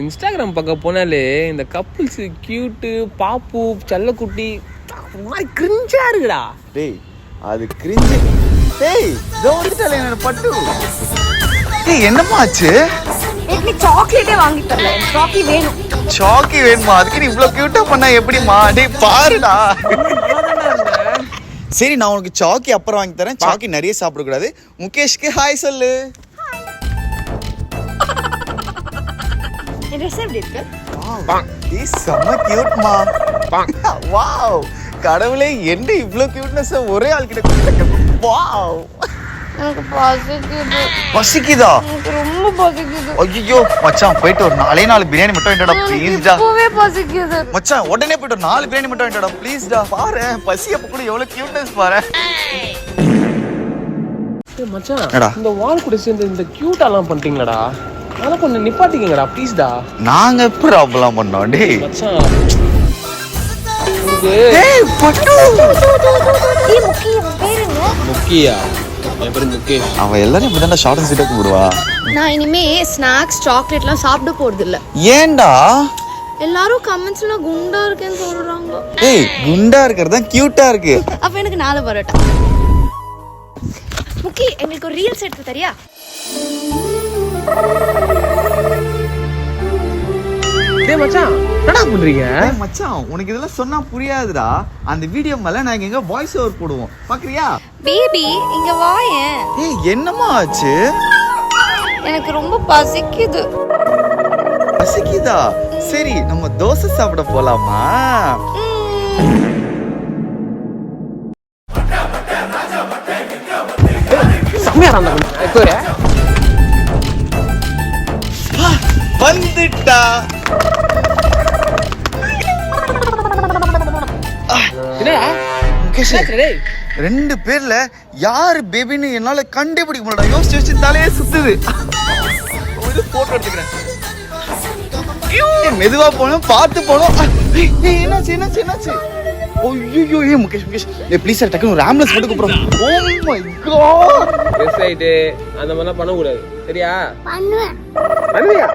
Instagram பக்கம் போனாலே இந்த கப்புள்ஸ் கியூட்டு பாப்பு செல்லக்குட்டி மாதிரி கிரிஞ்சா இருக்குடா. டேய் அது கிரிஞ்சு. டேய் ஜோடிட்டால என்னோட பட்டு. டேய் என்னம்மா ஆச்சு? எனக்கு சாக்லேட்டே வாங்கி தரல. சாக்கி வேணும். சாக்கி வேணுமா? அதுக்கு நீ இவ்ளோ கியூட்டா பண்ணா எப்படிமா? டேய் பாருடா. சரி நான் உனக்கு சாக்கி அப்புறம் வாங்கி தரேன். சாக்கி நிறைய சாப்பிட கூடாது. முகேஷ்க்கு ஹாய் சொல்லு. இந்த ட்ரெஸ் எப்படி இருக்கு? டேய் செம்ம கியூட்மா. வாவ் கடவுளே என்ன இவ்ளோ கியூட்னஸ் ஒரே ஆள் கிட்ட கொடுத்துருக்க. வாவ் எனக்கு பசிக்குது. பசிக்குதா? எனக்கு ரொம்ப பசிக்குது. ஐயோ மச்சான் போயிட்டு ஒரு 4 பிரியாணி மட்டும் வாங்கிட்டடா ப்ளீஸ் டா. இப்பவே பசிக்குது. மச்சான் உடனே போயிட்டு ஒரு 4 பிரியாணி மட்டும் வாங்கிட்டடா ப்ளீஸ் டா. பாரு பசி அப்ப கூட எவ்வளவு கியூட்னஸ் பாரு. மச்சான் இந்த வால் கூட சேர்ந்து இந்த கியூட்டாலாம் பண்ணிட்டீங்களாடா. அதெல்லாம் கொஞ்சம் நிப்பாட்டிக்கங்கடா ப்ளீஸ்டா. நாங்க எப்ப ப்ராப்ளம் பண்ணோம் டேய் மச்சான். டேய் பட்டு. ஏய் முக்கி பேர் என்ன? முக்கியா? என் பேரு முகேஷ். அவ எல்லாரும் இப்படிதான் ஷார்ட் அண்ட் ஸ்வீட்டா கூடுவா. நான் இனிமே ஸ்நாக்ஸ் சாக்லேட்லாம் சாப்பிட போறது இல்ல. ஏன்டா? எல்லாரும் கமெண்ட்ஸ்ல குண்டா இருக்கேன்னு சொல்றாங்க. ஏய் குண்டா இருக்கறதா கியூட்டா இருக்கு. அப்ப எனக்கு 4 பரோட்டா. முக்கி எனக்கு ஒரு ரீல்ஸ் எடுத்து தரியா? டேய் மச்சான் என்னடா பண்றீங்க? ஏய் மச்சான் உனக்கு இதெல்லாம் சொன்னா புரியாதுடா. அந்த வீடியோ மேல நான் எங்க வாய்ஸ் ஓவர் போடுவோம். பாக்குறியா? பேபி இங்க வாயேன். ஏய் என்னம்மா ஆச்சு? எனக்கு ரொம்ப பசிக்குது. பசிக்குதா? சரி நம்ம தோசை சாப்பிட போலாமா? சமையா இருந்தா வந்துட்டா. முகேஷ் 2 பேர்ல யாரு பேபின்னு என்னால கண்டுபிடிக்க முடியல. யோசிச்சு தலையே சுத்துது. ஒரு போட்டோ எடுத்துக்கிறேன். மெதுவா போனோம் பார்த்து போனோம். என்னாச்சு என்னாச்சு என்னாச்சு? ஐயோ ஏ முகேஷ் முகேஷ் ப்ளீஸ் சார் டக்குனு ஒரு ஆம்புலன்ஸ் மட்டும் கூப்பிடுறோம். Oh my God. ரெஸ் ஆயிட்டு அந்த மாதிரிலாம் பண்ணக்கூடாது சரியா? பண்ணுவேன். பண்ணுவியா?